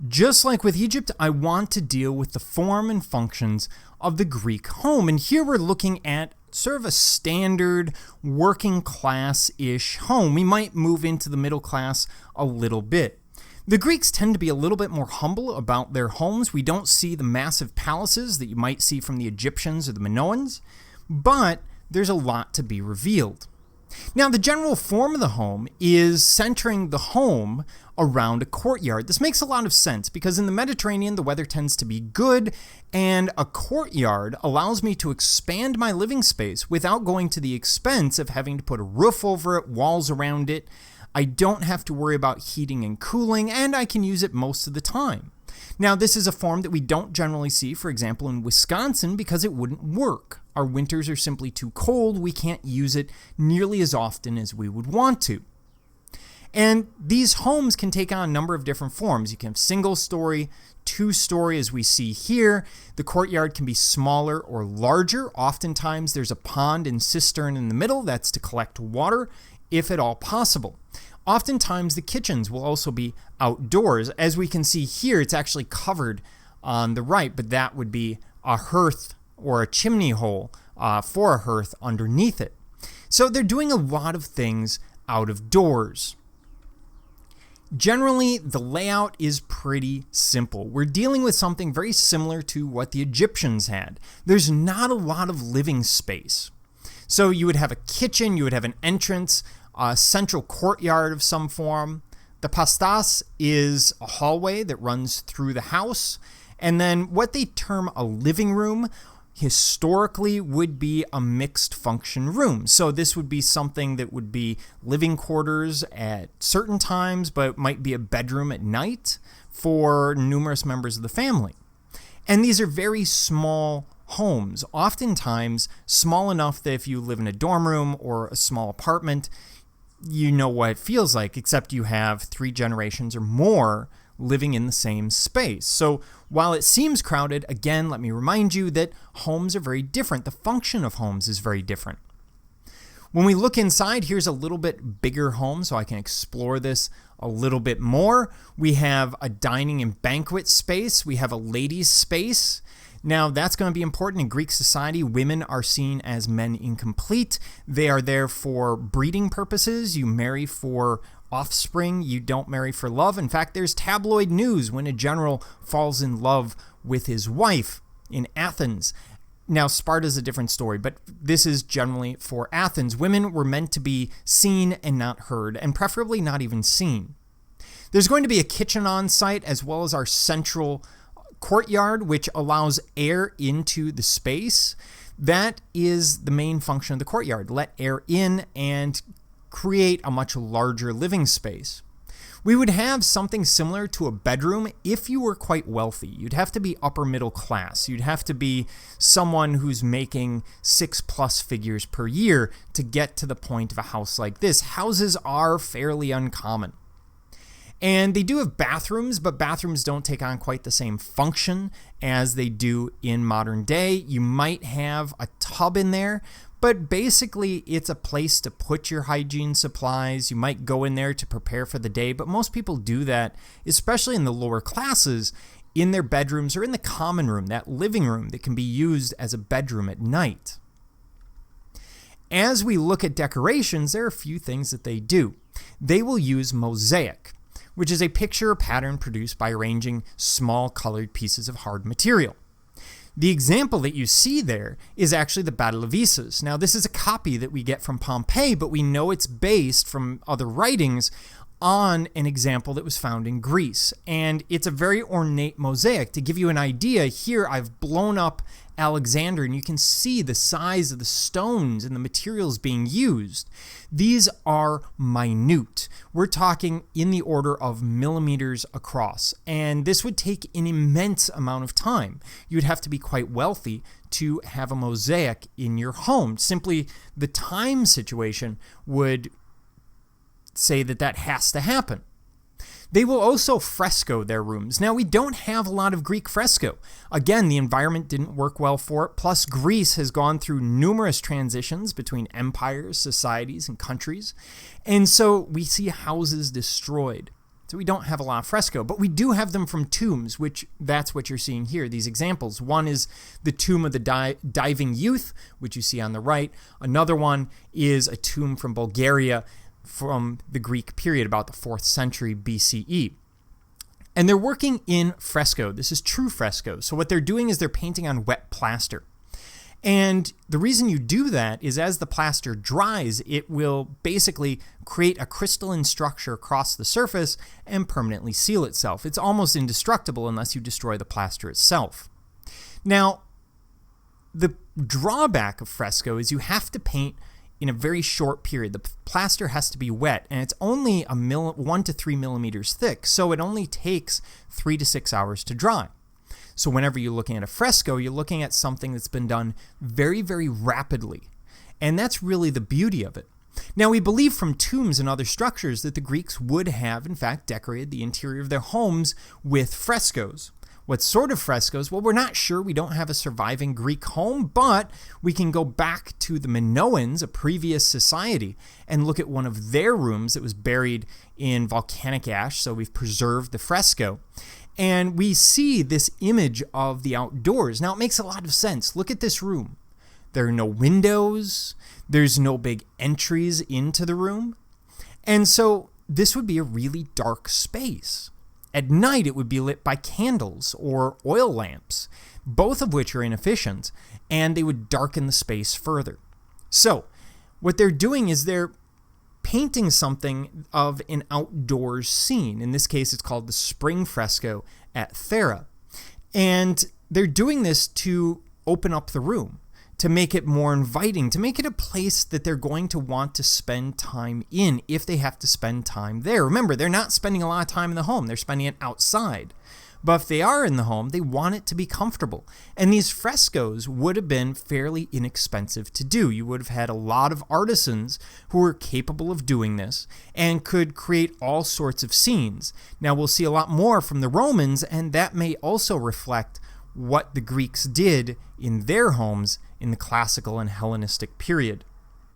Just like with Egypt, I want to deal with the form and functions of the Greek home. And here we're looking at sort of a standard working class-ish home. We might move into the middle class a little bit. The Greeks tend to be a little bit more humble about their homes. We don't see the massive palaces that you might see from the Egyptians or the Minoans, but there's a lot to be revealed. Now, the general form of the home is centering the home around a courtyard. This makes a lot of sense because in the Mediterranean, the weather tends to be good, and a courtyard allows me to expand my living space without going to the expense of having to put a roof over it, walls around it. I don't have to worry about heating and cooling, and I can use it most of the time. Now, this is a form that we don't generally see, for example, in Wisconsin because it wouldn't work. Our winters are simply too cold. We can't use it nearly as often as we would want to. And these homes can take on a number of different forms. You can have single story, two-story, as we see here. The courtyard can be smaller or larger. Oftentimes, there's a pond and cistern in the middle. That's to collect water, if at all possible. Oftentimes, the kitchens will also be outdoors. As we can see here, it's actually covered on the right, but that would be a hearth or a chimney hole for a hearth underneath it. So they're doing a lot of things out of doors. Generally, the layout is pretty simple. We're dealing with something very similar to what the Egyptians had. There's not a lot of living space. So you would have a kitchen, you would have an entrance, a central courtyard of some form. The pastas is a hallway that runs through the house. And then what they term a living room historically would be a mixed function room. So this would be something that would be living quarters at certain times, but might be a bedroom at night for numerous members of the family. And these are very small homes, oftentimes small enough that if you live in a dorm room or a small apartment, you know what it feels like, except you have 3 generations or more living in the same space. So while it seems crowded, again, let me remind you that homes are very different. The function of homes is very different. When we look inside, here's a little bit bigger home, so I can explore this a little bit more. We have a dining and banquet space. We have a ladies' space. Now, that's going to be important in Greek society. Women are seen as men incomplete. They are there for breeding purposes. You marry for offspring. You don't marry for love. In fact, there's tabloid news when a general falls in love with his wife in Athens. Now, Sparta's a different story, but this is generally for Athens. Women were meant to be seen and not heard, and preferably not even seen. There's going to be a kitchen on site as well as our central courtyard, which allows air into the space. That is the main function of the courtyard. Let air in and create a much larger living space. We would have something similar to a bedroom if you were quite wealthy. You'd have to be upper middle class. You'd have to be someone who's making 6+ figures per year to get to the point of a house like this. Houses are fairly uncommon. And they do have bathrooms, but bathrooms don't take on quite the same function as they do in modern day. You might have a tub in there, but basically it's a place to put your hygiene supplies. You might go in there to prepare for the day, but most people do that, especially in the lower classes, in their bedrooms or in the common room, that living room that can be used as a bedroom at night. As we look at decorations, there are a few things that they do. They will use mosaic, which is a picture or pattern produced by arranging small colored pieces of hard material. The example that you see there is actually the Battle of Issus. Now, this is a copy that we get from Pompeii, but we know it's based from other writings on an example that was found in Greece. And it's a very ornate mosaic. To give you an idea, here I've blown up Alexander, and you can see the size of the stones and the materials being used. These are minute. We're talking in the order of millimeters across, and this would take an immense amount of time. You'd have to be quite wealthy to have a mosaic in your home. Simply the time situation would say that that has to happen. They will also fresco their rooms. Now, we don't have a lot of Greek fresco. Again, the environment didn't work well for it. Plus, Greece has gone through numerous transitions between empires, societies, and countries. And so we see houses destroyed. So we don't have a lot of fresco, but we do have them from tombs, which that's what you're seeing here, these examples. One is the tomb of the diving youth, which you see on the right. Another one is a tomb from Bulgaria from the Greek period, about the 4th century BCE. And they're working in fresco. This is true fresco. So what they're doing is they're painting on wet plaster. And the reason you do that is as the plaster dries, it will basically create a crystalline structure across the surface and permanently seal itself. It's almost indestructible unless you destroy the plaster itself. Now, the drawback of fresco is you have to paint in a very short period. The plaster has to be wet, and it's only 1 to 3 millimeters thick, so it only takes 3 to 6 hours to dry. So whenever you're looking at a fresco, you're looking at something that's been done very, very rapidly. And that's really the beauty of it. Now, we believe from tombs and other structures that the Greeks would have, in fact, decorated the interior of their homes with frescoes. What sort of frescoes? Well, we're not sure. We don't have a surviving Greek home, but we can go back to the Minoans, a previous society, and look at one of their rooms that was buried in volcanic ash, so we've preserved the fresco. And we see this image of the outdoors. Now, it makes a lot of sense. Look at this room. There are no windows. There's no big entries into the room. And so this would be a really dark space. At night, it would be lit by candles or oil lamps, both of which are inefficient, and they would darken the space further. So what they're doing is they're painting something of an outdoors scene. In this case, it's called the spring fresco at Thera. And they're doing this to open up the room, to make it more inviting, to make it a place that they're going to want to spend time in if they have to spend time there. Remember, they're not spending a lot of time in the home. They're spending it outside. But if they are in the home, they want it to be comfortable. And these frescoes would have been fairly inexpensive to do. You would have had a lot of artisans who were capable of doing this and could create all sorts of scenes. Now, we'll see a lot more from the Romans, and that may also reflect what the Greeks did in their homes in the classical and Hellenistic period.